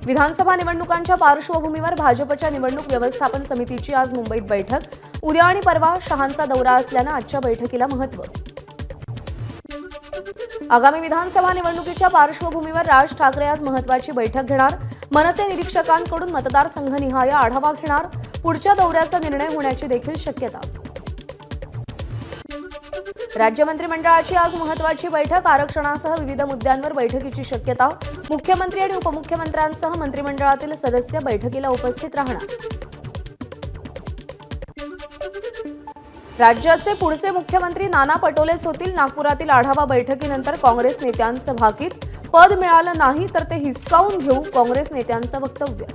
विधानसभा निवडणुकांच्या पार्श्वभूमीवर भाजपच्या निवडणूक व्यवस्थापन समितीची आज मुंबईत बैठक. उद्या आणि परवा शहांचा दौरा असल्याने आजच्या बैठकीला महत्त्व. आगामी विधानसभा निवडणुकीच्या पार्श्वभूमीवर राज ठाकरे आज महत्त्वाची बैठक घेणार. मनसे निरीक्षकांकडून मतदारसंघनिहाय आढावा घेणार. पुढच्या दौऱ्याचा निर्णय होण्याची देखील शक्यता. राज्य मंत्रिमंडळाची आज महत्त्वाची बैठक. आरक्षणासह विविध मुद्द्यांवर बैठकीची शक्यता. मुख्यमंत्री आणि उपमुख्यमंत्र्यांसह मंत्रिमंडळातील सदस्य बैठकीला उपस्थित राहणार. राज्याचे पुढचे मुख्यमंत्री नाना पटोलेच होतील. नागपुरातील आढावा बैठकीनंतर काँग्रेस नेत्यांचं भाकीत. पद मिळालं नाही तर ते हिसकावून घेऊ, काँग्रेस नेत्यांचं वक्तव्य.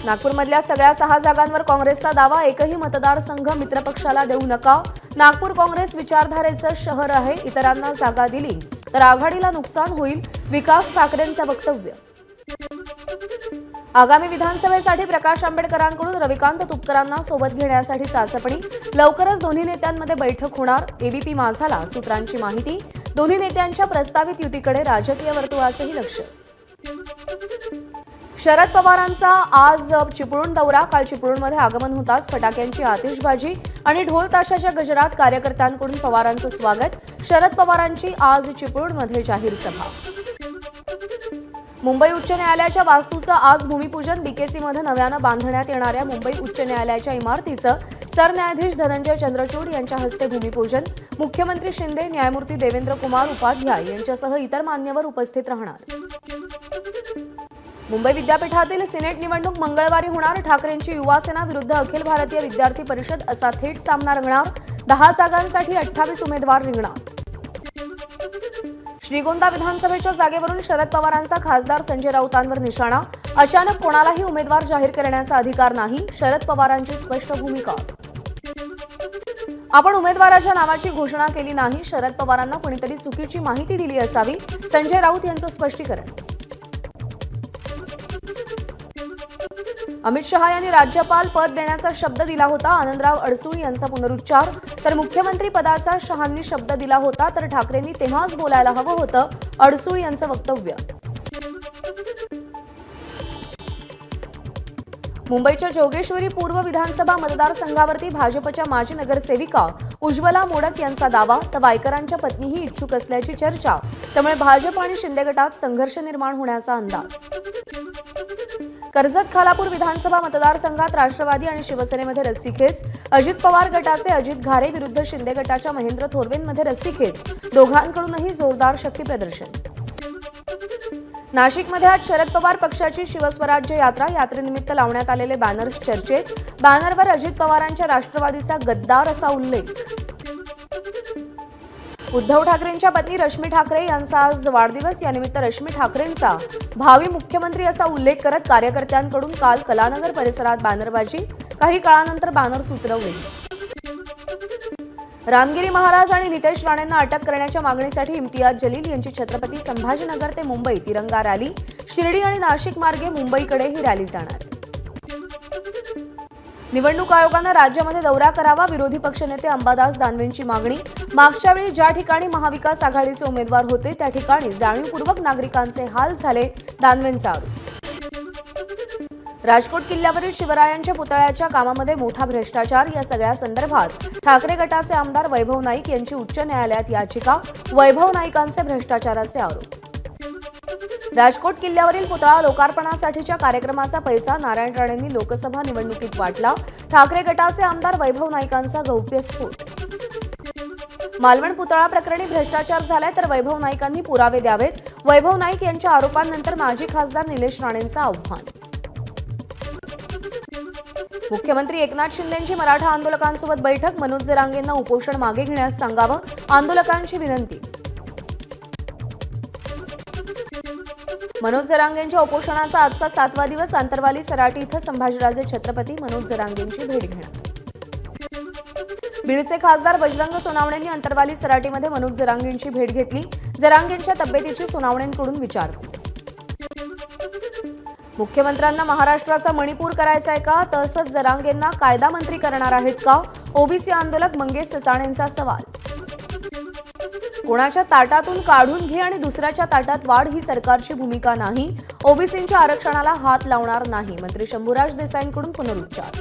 नागपूरमधल्या सगळ्या 6 जागांवर काँग्रेसचा दावा. एकही मतदारसंघ मित्रपक्षाला देऊ नका. नागपूर काँग्रेस विचारधारेचं शहर आहे. इतरांना जागा दिली तर आघाडीला नुकसान होईल, विकास ठाकरेंचं वक्तव्य. आगामी विधानसभेसाठी प्रकाश आंबेडकरांकडून रविकांत तुपकरांना सोबत घेण्यासाठी चाचपणी. लवकरच दोन्ही नेत्यांमध्ये बैठक होणार. एबीपी माझाला सूत्रांची माहिती. दोन्ही नेत्यांच्या प्रस्तावित युतीकडे राजकीय वर्तुळाचंही लक्ष. शरद पवारांचा आज चिपळूण दौरा. काल चिपळूणमध्ये आगमन होताच फटाक्यांची आतिषबाजी आणि ढोल ताशाच्या गजरात कार्यकर्त्यांकडून पवारांचं स्वागत. शरद पवारांची आज चिपळूणमध्ये जाहीर सभा. मुंबई उच्च न्यायालयाच्या वास्तूचं आज भूमिपूजन. बीकेसीमध्ये नव्यानं बांधण्यात येणाऱ्या मुंबई उच्च न्यायालयाच्या इमारतीचं सरन्यायाधीश धनंजय चंद्रचूड यांच्या हस्ते भूमिपूजन. मुख्यमंत्री शिंदे, न्यायमूर्ती देवेंद्र कुमार उपाध्याय यांच्यासह इतर मान्यवर उपस्थित राहणार. मुंबई विद्यापीठातील सिनेट निवडणूक मंगळवारी होणार. ठाकरेंची युवा सेना विरुद्ध अखिल भारतीय विद्यार्थी परिषद असा थेट सामना रंगणार. 10 जागांसाठी 28 उमेदवार रिंगणार. श्रीगोंदा विधानसभेच्या जागेवरून शरद पवारांचा खासदार संजय राऊतांवर निशाणा. अचानक कोणालाही उमेदवार जाहीर करण्याचा अधिकार नाही, शरद पवारांची स्पष्ट भूमिका. आपण उमेदवाराच्या नावाची घोषणा केली नाही. शरद पवारांना कोणीतरी चुकीची माहिती दिली असावी, संजय राऊत यांचं स्पष्टीकरण. अमित शहा यांनी राज्यपाल पद देण्याचा शब्द दिला होता. आनंदराव अडसूळ यांचा पुनरुच्चार. तर मुख्यमंत्री पदाचा शहांनी शब्द दिला होता तर ठाकरेंनी तेव्हाच बोलायला हवं होतं, अडसूळ यांचं वक्तव्य. मुंबईच्या जोगेश्वरी पूर्व विधानसभा मतदारसंघावरती भाजपच्या माजी नगरसेविका उज्ज्वला मोडक यांचा दावा. तर वायकरांच्या पत्नीही इच्छुक असल्याची चर्चा. त्यामुळे भाजप आणि शिंदे गटात संघर्ष निर्माण होण्याचा अंदाज. कर्जत खालापूर विधानसभा मतदारसंघात राष्ट्रवादी आणि शिवसेनेमध्ये रस्सीखेच. अजित पवार गटाचे अजित घारे विरुद्ध शिंदे गटाच्या महेंद्र थोरवेंमध्ये रस्सीखेच. दोघांकडूनही जोरदार शक्ती प्रदर्शन. नाशिकमध्ये आज शरद पवार पक्षाची शिवस्वराज्य यात्रा. यात्रेनिमित्त लावण्यात आलेले बॅनर्स चर्चेत. बॅनरवर अजित पवारांच्या राष्ट्रवादीचा गद्दार असा उल्लेख. उद्धव ठाकरेंच्या पत्नी रश्मी ठाकरे यांचा आज वाढदिवस. यानिमित्त रश्मी ठाकरेंचा भावी मुख्यमंत्री असा उल्लेख करत कार्यकर्त्यांकडून काल कलानगर परिसरात बॅनरबाजी. काही काळानंतर बॅनर्स उतरवले. रामगिरी महाराज आणि नितेश राणेंना अटक करण्याच्या मागणीसाठी इम्तियाज जलील यांची छत्रपती संभाजीनगर ते मुंबई तिरंगा रॅली. शिर्डी आणि नाशिक मार्गे मुंबईकडे ही रॅली जाणार. निवडणूक आयोगानं राज्यामध्ये दौरा करावा. विरोधी पक्षनेते अंबादास दानवेंची मागणी. मागच्या वेळी ज्या ठिकाणी महाविकास आघाडीचे उमेदवार होते त्या ठिकाणी जाणीवपूर्वक नागरिकांचे हाल झाले, दानवेंचा आरोप. राजकोट किल्ल्यावरील शिवरायांच्या पुतळ्याच्या कामामध्ये मोठा भ्रष्टाचार. या सगळ्या संदर्भात ठाकरे गटाचे आमदार वैभव नाईक यांची उच्च न्यायालयात याचिका. वैभव नाईकांचे भ्रष्टाचाराचे आरोप. राजकोट किल्ल्यावरील पुतळा लोकार्पणासाठीच्या कार्यक्रमाचा पैसा नारायण राणेंनी लोकसभा निवडणुकीत वाटला. ठाकरे गटाचे आमदार वैभव नाईकांचा गौप्यस्फोट. मालवण पुतळा प्रकरणी भ्रष्टाचार झालाय तर वैभव नाईकांनी पुरावे द्यावेत. वैभव नाईक यांच्या आरोपांनंतर माजी खासदार निलेश राणेंचं आव्हान. मुख्यमंत्री एकनाथ शिंदेंची मराठा आंदोलकांसोबत बैठक. मनोज जरांगेंना उपोषण मागे घेण्यास सांगावं, आंदोलकांची विनंती. मनोज जरांगेंच्या उपोषणाचा आजचा 7वा दिवस. आंतरवाली सराटी इथं संभाजीराजे छत्रपती मनोज जरांगेंची भेट घेणार. बीडचे खासदार बजरंग सोनावणेंनी अंतरवाली सराटीमध्ये मनोज जरांगेंची भेट घेतली. जरांगेंच्या तब्येतीची सोनावणेंकडून विचारपूस. मुख्यमंत्र्यांना महाराष्ट्राचा मणिपूर करायचा आहे का? तसंच जरांगेंना कायदा मंत्री करणार आहेत का? ओबीसी आंदोलक मंगेश ससाणेंचा सवाल. कोणाच्या ताटातून काढून घे आणि दुसऱ्याच्या ताटात वाढ ही सरकारची भूमिका नाही. ओबीसींच्या आरक्षणाला हात लावणार नाही. मंत्री शंभूराज देसाईंकडून पुनरुच्चार.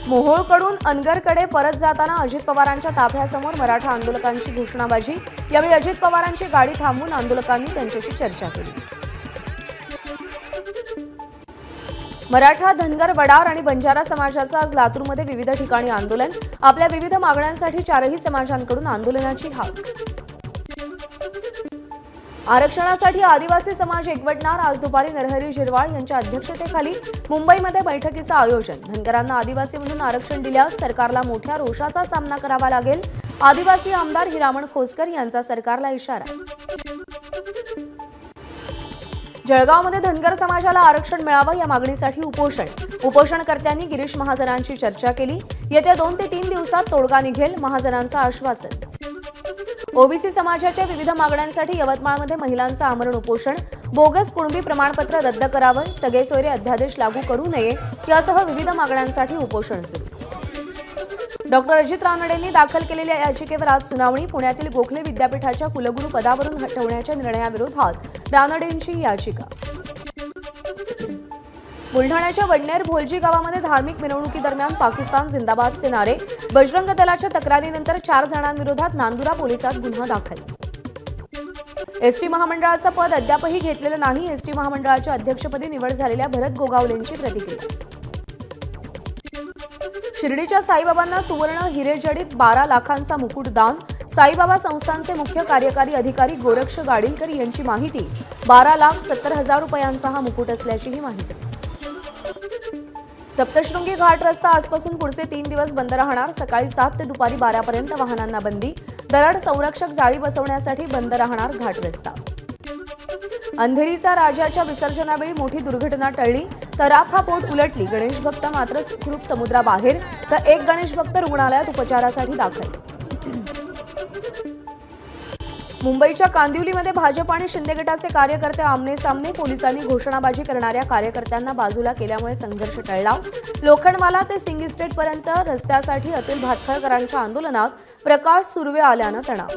मोहोळकडून अनगरकडे परत जाताना अजित पवारांच्या ताफ्यासमोर मराठा आंदोलकांची घोषणाबाजी. यावेळी अजित पवारांची गाडी थांबवून आंदोलकांनी त्यांच्याशी चर्चा केली. मराठा, धनगर, वडार आणि बंजारा समाजाचं आज लातूरमध्ये विविध ठिकाणी आंदोलन. आपल्या विविध मागण्यांसाठी चारही समाजांकडून आंदोलनाची हाक. आरक्षणासाठी आदिवासी समाज एकवटणार. आज दुपारी नरहरी झिरवाळ यांच्या अध्यक्षतेखाली मुंबईमध्ये बैठकीचं आयोजन. धनगरांना आदिवासी म्हणून आरक्षण दिल्यास सरकारला मोठ्या रोषाचा सामना करावा लागेल. आदिवासी आमदार हिरामण खोसकर यांचा सरकारला इशारा. जळगावमध्ये धनगर समाजाला आरक्षण मिळावं या मागणीसाठी उपोषण. उपोषणकर्त्यांनी गिरीश महाजनांची चर्चा केली. येत्या 2 ते 3 दिवसात तोडगा निघेल, महाजनांचं आश्वासन. ओबीसी समाजाच्या विविध मागण्यांसाठी यवतमाळमध्ये महिलांचं आमरण उपोषण. बोगस कुणबी प्रमाणपत्र रद्द करावं, सगळे सोयरे अध्यादेश लागू करू नये यासह विविध मागण्यांसाठी उपोषण सुरू. डॉक्टर अजित रानडेंनी दाखल केलेल्या याचिकेवर आज सुनावणी. पुण्यातील गोखले विद्यापीठाच्या कुलगुरू पदावरून हटवण्याच्या निर्णयाविरोधात रानडेंची याचिका. बुलढाण्याच्या वडनेर भोलजी गावामध्ये धार्मिक मिरवणुकीदरम्यान पाकिस्तान जिंदाबादचे नारे. बजरंग दलाच्या तक्रारीनंतर 4 जणांविरोधात नांदुरा पोलिसात गुन्हा दाखल. एसटी महामंडळाचं पद अद्यापही घेतलेलं नाही. एसटी महामंडळाच्या अध्यक्षपदी निवड झालेल्या भरत गोगावलेंची प्रतिक्रिया. शिर्डीच्या साईबाबांना सुवर्ण हिरेजडित 12 लाखांचा मुकुट दान. साईबाबा संस्थानचे मुख्य कार्यकारी अधिकारी गोरक्ष गाडीलकर यांची माहिती. 12,70,000 रुपयांचा हा मुकुट असल्याचीही माहिती. सप्तशृंगी घाट रस्ता आजपासून पुढचे 3 दिवस बंद राहणार. सकाळी 7 ते दुपारी 12 पर्यंत वाहनांना बंदी. दरड संरक्षक जाळी बसवण्यासाठी बंद राहणार घाट रस्ता. अंधेरीचा राजाच्या विसर्जनावेळी मोठी दुर्घटना टळली. तराफा बोट उलटली. गणेश भक्त मात्र सुखरूप समुद्राबाहेर, तर एक गणेश भक्त रुग्णालयात उपचारासाठी दाखल. मुंबईच्या कांदिवलीमध्ये भाजप आणि शिंदे गटाचे कार्यकर्ते आमने सामने. पोलिसांनी घोषणाबाजी करणाऱ्या कार्यकर्त्यांना बाजूला केल्यामुळे संघर्ष टळला. लोखंडवाला ते सिंग इस्टेटपर्यंत रस्त्यासाठी अतुल भातखळकरांच्या आंदोलनात प्रकाश सुर्वे आल्यानं तणाव.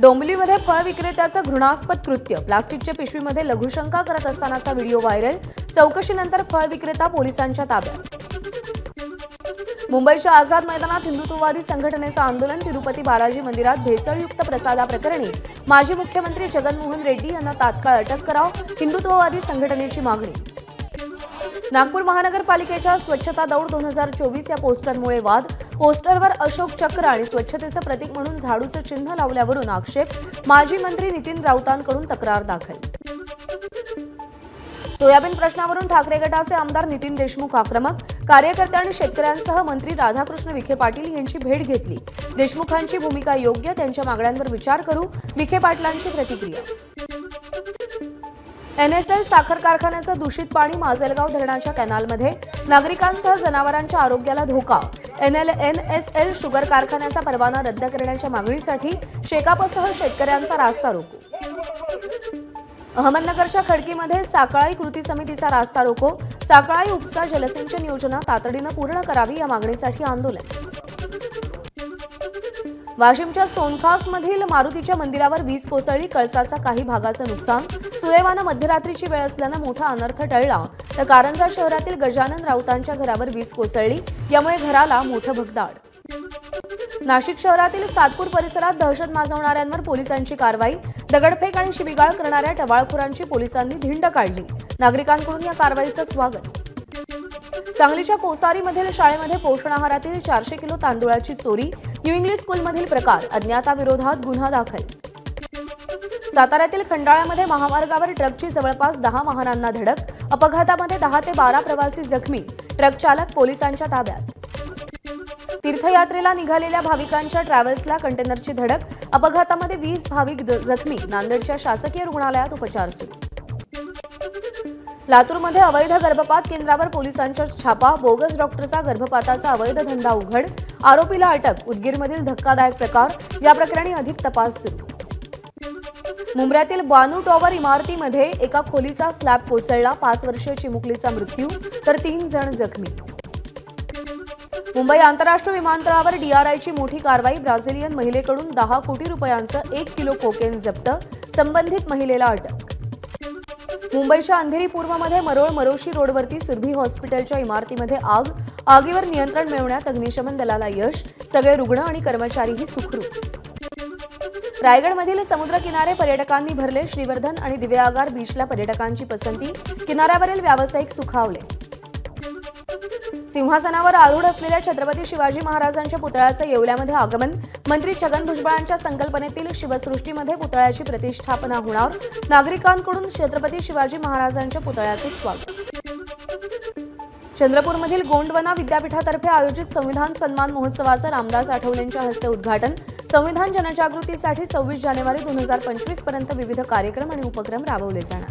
डोंबिवलीमध्ये फळ विक्रेत्याचं घृणास्पद कृत्य. प्लास्टिकच्या पिशवीमध्ये लघुशंका करत असतानाचा व्हिडिओ व्हायरल. चौकशीनंतर फळ विक्रेता पोलिसांच्या ताब्यात. मुंबईच्या आझाद मैदानात हिंदुत्ववादी संघटनेचं आंदोलन. तिरुपती बालाजी मंदिरात भेसळयुक्त प्रसादाप्रकरणी माजी मुख्यमंत्री जगनमोहन रेड्डी यांना तात्काळ अटक करावं, हिंदुत्ववादी संघटनेची मागणी. नागपूर महानगरपालिकेच्या स्वच्छता दौड 2024 या पोस्टरमुळे वाद. पोस्टरवर अशोक चक्र आणि स्वच्छतेचं प्रतीक म्हणून झाडूचं चिन्ह लावल्यावरून आक्षेप. माजी मंत्री नितीन राऊतांकडून तक्रार दाखल. सोयाबीन प्रश्नावरून ठाकरे गटाचे आमदार नितीन देशमुख आक्रमक. कार्यकर्ते आणि शेतकऱ्यांसह मंत्री राधाकृष्ण विखे पाटील यांची भेट घेतली. देशमुखांची भूमिका योग्य, त्यांच्या मागण्यांवर विचार करू. विखे पाटलांची प्रतिक्रिया. एनएसएल साखर कारखान्याचं दूषित पाणी माजलगाव धरणाच्या कॅनालमध्ये. नागरिकांसह जनावरांच्या आरोग्याला धोका. एनएसएल शुगर कारखान्याचा परवाना रद्द करण्याच्या मागणीसाठी शेकापसह शेतकऱ्यांचा रास्ता रोको. अहमदनगरच्या खडकीमध्ये साकळाई कृती समितीचा रास्ता रोको. साकळाई उपसा जलसिंचन योजना तातडीनं पूर्ण करावी या मागणीसाठी आंदोलन. वाशिमच्या सोनखासमधील मारुतीच्या मंदिरावर वीज कोसळली. कळसाचा काही भागाचं नुकसान. सुदैवानं मध्यरात्रीची वेळ असल्यानं मोठा अनर्थ टळला. तर कारंजा शहरातील गजानन राऊतांच्या घरावर वीज कोसळली. यामुळे घराला मोठं भगदाड. नाशिक शहरातील सातपूर परिसरात दहशत माजवणाऱ्यांवर पोलिसांची कारवाई. दगडफेक आणि शिवीगाळ करणाऱ्या टवाळखोरांची पोलिसांनी धिंड काढली. नागरिकांकडून या कारवाईचं स्वागत. सांगलीच्या कोसारीमधील शाळेमध्ये पोषण आहारातील 400 किलो तांदूळाची चोरी. न्यू इंग्लिश स्कूलमधील प्रकार. अज्ञाताविरोधात गुन्हा दाखल. साताऱ्यातील खंडाळ्यामध्ये महामार्गावर ट्रकची जवळपास 10 वाहनांना धडक. अपघातामध्ये 10 ते 12 प्रवासी जखमी. ट्रक चालक पोलिसांच्या ताब्यात. तीर्थयात्रेला निघालेल्या भाविकांच्या ट्रॅव्हल्सला कंटेनरची धडक. अपघातामध्ये 20 भाविक जखमी. नांदेडच्या शासकीय रुग्णालयात उपचार सुरू. लातूरमध्ये अवैध गर्भपात केंद्रावर पोलिसांचा छापा. बोगस डॉक्टरचा गर्भपाताचा अवैध धंदा उघड. आरोपीला अटक. उदगीरमधील धक्कादायक प्रकार. या प्रकरणी अधिक तपास सुरू. मुंब्र्यातील बानू टॉवर इमारतीमध्ये एका खोलीचा स्लॅब कोसळला. 5 वर्षीय चिमुकलीचा मृत्यू तर 3 जण जखमी. मुंबई आंतरराष्ट्रीय विमानतळावर डीआरआयची मोठी कारवाई. ब्राझिलियन महिलेकडून 10 कोटी रुपयांचं 1 किलो कोकेन जप्त. संबंधित महिलेला अटक. मुंबईच्या अंधेरी पूर्वमध्ये मरोळ मरोशी रोडवरती सुरभी हॉस्पिटलच्या इमारतीमध्ये आग. आगीवर नियंत्रण मिळवण्यात अग्निशमन दलाला यश. सगळे रुग्ण आणि कर्मचारीही सुखरूप. रायगडमधील समुद्रकिनारे पर्यटकांनी भरले. श्रीवर्धन आणि दिव्यागार बीचला पर्यटकांची पसंती. किनाऱ्यावरील व्यावसायिक सुखावले. सिंहासनावर आरूढ असलेल्या छत्रपती शिवाजी महाराजांच्या पुतळ्याचं येवल्यामध्ये आगमन. मंत्री छगन भुजबळांच्या संकल्पनेतील शिवसृष्टीमध्ये पुतळ्याची प्रतिष्ठापना होणार. नागरिकांकडून छत्रपती शिवाजी महाराजांच्या पुतळ्याचे स्वागत. चंद्रपूरमधील गोंडवना विद्यापीठातर्फे आयोजित संविधान सन्मान महोत्सवाचं रामदास आठवलेंच्या हस्ते उद्घाटन. संविधान जनजागृतीसाठी 26 जानेवारी 2025 पर्यंत विविध कार्यक्रम आणि उपक्रम राबवले जाणार.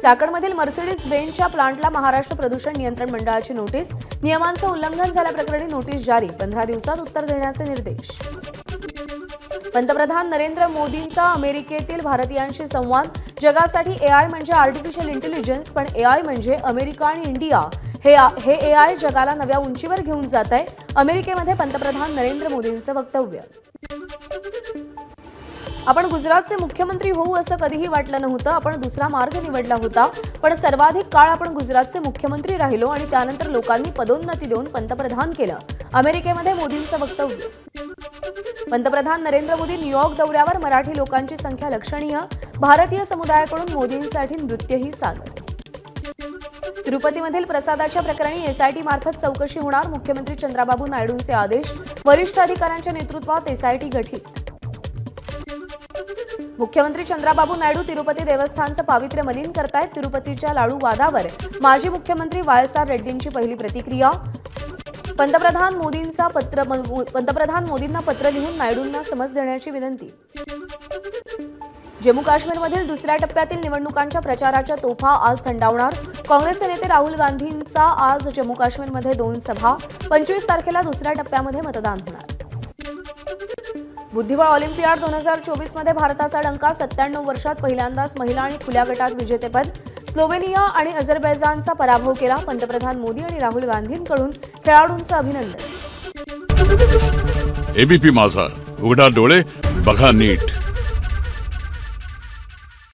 चाकणमधील मर्सिडीज बेंजच्या प्लांटला महाराष्ट्र प्रदूषण नियंत्रण मंडळाची नोटीस. नियमांचं उल्लंघन झाल्याप्रकरणी नोटीस जारी. 15 दिवसात उत्तर देण्याचे निर्देश. पंतप्रधान नरेंद्र मोदींचा अमेरिकेतील भारतीयांशी संवाद. जगासाठी एआय म्हणजे आर्टिफिशियल इंटेलिजन्स, पण एआय म्हणजे अमेरिका आणि इंडिया. हे एआय जगाला नव्या उंचीवर घेऊन जात आहे. अमेरिकेमध्ये पंतप्रधान नरेंद्र मोदींचं वक्तव्य. आपण गुजरातचे मुख्यमंत्री होऊ असं कधीही वाटलं नव्हतं. आपण दुसरा मार्ग निवडला होता, पण सर्वाधिक काळ आपण गुजरातचे मुख्यमंत्री राहिलो आणि त्यानंतर लोकांनी पदोन्नती देऊन पंतप्रधान केलं. अमेरिकेमध्ये मोदींचं वक्तव्य. पंतप्रधान नरेंद्र मोदी न्यूयॉर्क दौऱ्यावर. मराठी लोकांची संख्या लक्षणीय. भारतीय समुदायाकडून मोदींसाठी नृत्यही सादर. तिरुपतीमधील प्रसादाच्या प्रकरणी एसआयटी मार्फत चौकशी होणार. मुख्यमंत्री चंद्राबाबू नायडूंचे आदेश. वरिष्ठ अधिकाऱ्यांच्या नेतृत्वात एसआयटी गठीत. मुख्यमंत्री चंद्राबाबू नायडू तिरुपती देवस्थानचं पावित्र्य मलिन करतायत. तिरुपतीच्या लाडू वादावर माजी मुख्यमंत्री वायएसआर रेड्डींची पहिली प्रतिक्रिया. पंतप्रधान मोदींना पत्र लिहून नायडूंना समज देण्याची विनंती. जम्मू काश्मीरमधील दुसऱ्या टप्प्यातील निवडणुकांच्या प्रचाराच्या तोफा आज थंडावणार. काँग्रेसचे नेते राहुल गांधींचा आज जम्मू काश्मीरमध्ये 2 सभा. 25 तारखेला दुसऱ्या टप्प्यामध्ये मतदान होणार. बुद्धिबळ ऑलिम्पियाड 2024 मध्ये भारताचा डंका. 97 वर्षात पहिल्यांदाच महिला आणि खुल्या गटात विजेतेपद. स्लोवेनिया आणि अझरबैजानचा पराभव केला. पंतप्रधान मोदी आणि राहुल गांधींकडून खेळाडूंचं अभिनंदन. एबीपी माझा, उघडा डोळे बघा नीट.